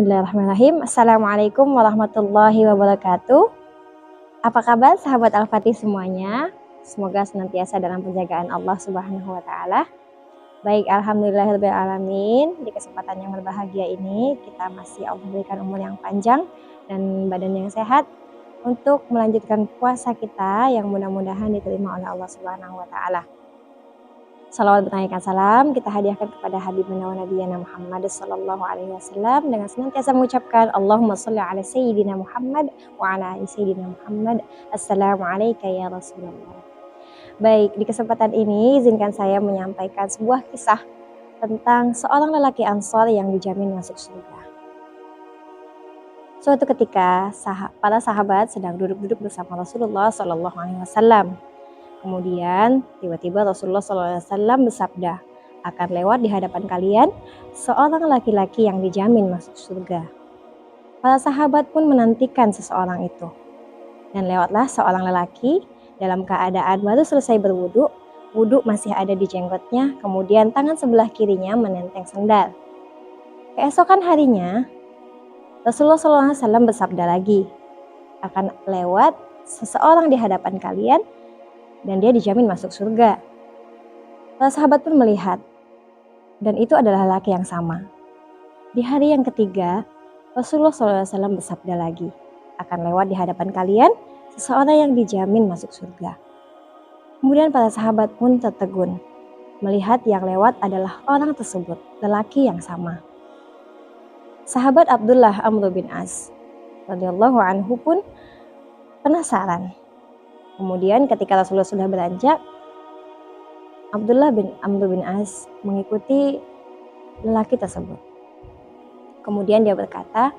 Bismillahirrahmanirrahim. Assalamualaikum warahmatullahi wabarakatuh. Apa kabar sahabat Al-Fatih semuanya? Semoga senantiasa dalam penjagaan Allah Subhanahu wa taala. Baik, alhamdulillahirabbil alamin. Di kesempatan yang berbahagia ini kita masih Allah berikan umur yang panjang dan badan yang sehat untuk melanjutkan puasa kita yang mudah-mudahan diterima oleh Allah Subhanahu wa taala. Salawat bernaikkan salam kita hadiahkan kepada Habibina wa Nabiyana Muhammad sallallahu alaihi wasallam dengan senantiasa mengucapkan Allahumma sholli ala sayyidina Muhammad wa ala ali sayyidina Muhammad. Assalamualaikum ya Rasulullah. Baik, di kesempatan ini izinkan saya menyampaikan sebuah kisah tentang seorang lelaki Ansor yang dijamin masuk surga. Suatu ketika para sahabat sedang duduk-duduk bersama Rasulullah sallallahu alaihi wasallam. Kemudian tiba-tiba Rasulullah SAW bersabda, akan lewat di hadapan kalian seorang laki-laki yang dijamin masuk surga. Para sahabat pun menantikan seseorang itu. Dan lewatlah seorang lelaki dalam keadaan baru selesai berwudu, wudu masih ada di jenggotnya, kemudian tangan sebelah kirinya menenteng sendal. Keesokan harinya, Rasulullah SAW bersabda lagi, akan lewat seseorang di hadapan kalian dan dia dijamin masuk surga. Para sahabat pun melihat, dan itu adalah laki yang sama. Di hari yang ketiga, Rasulullah SAW bersabda lagi, akan lewat di hadapan kalian seseorang yang dijamin masuk surga. Kemudian para sahabat pun tertegun, melihat yang lewat adalah orang tersebut, lelaki yang sama. Sahabat Abdullah Amr bin As radhiyallahu anhu pun penasaran. Kemudian ketika Rasulullah sudah beranjak, Abdullah bin Amr bin As mengikuti lelaki tersebut. Kemudian dia berkata,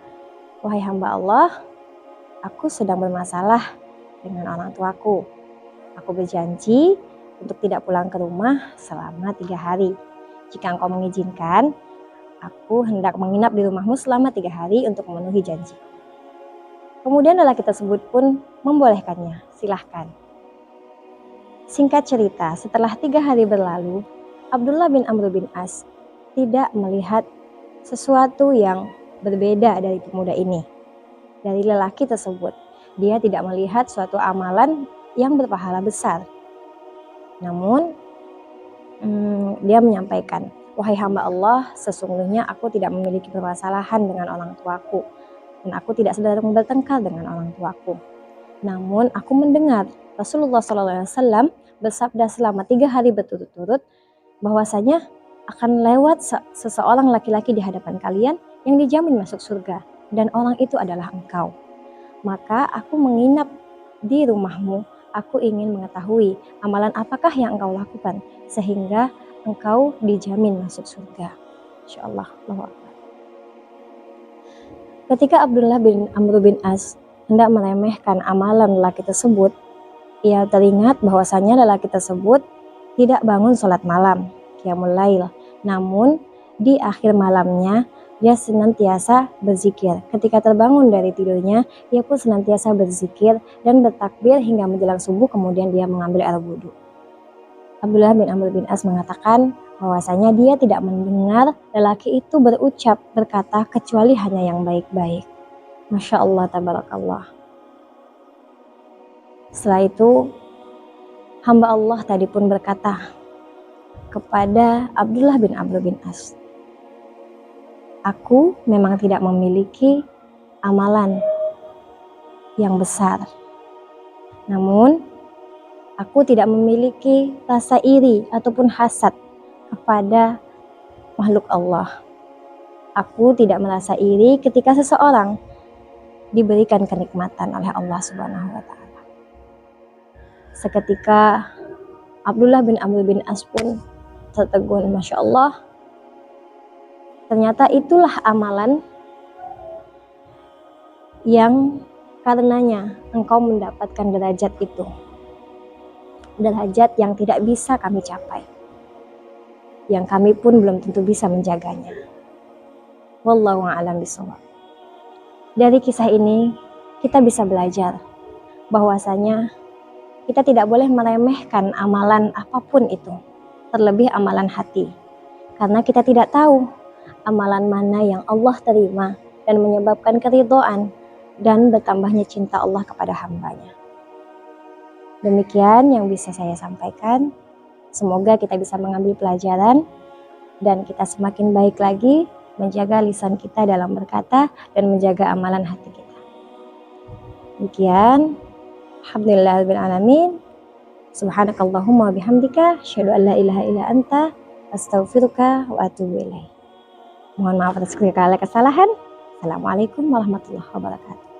wahai hamba Allah, aku sedang bermasalah dengan orang tuaku. Aku berjanji untuk tidak pulang ke rumah selama 3 hari. Jika engkau mengizinkan, aku hendak menginap di rumahmu selama 3 hari untuk memenuhi janji. Kemudian lelaki tersebut pun membolehkannya, silahkan. Singkat cerita, setelah 3 hari berlalu, Abdullah bin Amr bin As tidak melihat sesuatu yang berbeda dari pemuda ini, dari lelaki tersebut. Dia tidak melihat suatu amalan yang berpahala besar. Namun, dia menyampaikan, wahai hamba Allah, sesungguhnya aku tidak memiliki permasalahan dengan orang tuaku. Dan aku tidak sedang bertengkar dengan orang tuaku. Namun aku mendengar Rasulullah SAW bersabda selama 3 hari berturut-turut bahwasanya akan lewat seseorang laki-laki di hadapan kalian yang dijamin masuk surga. Dan orang itu adalah engkau. Maka aku menginap di rumahmu. Aku ingin mengetahui amalan apakah yang engkau lakukan sehingga engkau dijamin masuk surga. Insyaallah. Allahu Akbar. Ketika Abdullah bin Amr bin As hendak meremehkan amalan lelaki tersebut, ia teringat bahwasanya lelaki tersebut tidak bangun sholat malam, qiyamul lail. Namun di akhir malamnya dia senantiasa berzikir. Ketika terbangun dari tidurnya, ia pun senantiasa berzikir dan bertakbir hingga menjelang subuh, kemudian dia mengambil air wudu. Abdullah bin Amr bin As mengatakan bahwasanya dia tidak mendengar lelaki itu berkata kecuali hanya yang baik-baik. Masya Allah, tabarakallah. Setelah itu hamba Allah tadi pun berkata kepada Abdullah bin Amr bin As, aku memang tidak memiliki amalan yang besar, namun aku tidak memiliki rasa iri ataupun hasad kepada makhluk Allah. Aku tidak merasa iri ketika seseorang diberikan kenikmatan oleh Allah Subhanahu wa taala. Seketika Abdullah bin Amr bin As pun tertegun, Masya Allah. Ternyata itulah amalan yang karenanya engkau mendapatkan derajat itu. Derajat yang tidak bisa kami capai, yang kami pun belum tentu bisa menjaganya. Wallahu a'lam bishawab. Dari kisah ini kita bisa belajar bahwasanya kita tidak boleh meremehkan amalan apapun itu, terlebih amalan hati, karena kita tidak tahu amalan mana yang Allah terima dan menyebabkan keridhaan dan bertambahnya cinta Allah kepada hambanya. Demikian yang bisa saya sampaikan. Semoga kita bisa mengambil pelajaran dan kita semakin baik lagi menjaga lisan kita dalam berkata dan menjaga amalan hati kita. Demikian. Alhamdulillahirabbil alamin. Subhanakallahumma bihamdika asyhadu an la ilaha illa anta astaghfiruka wa atubu ilaik. Mohon maaf atas segala kesalahan. Assalamualaikum warahmatullahi wabarakatuh.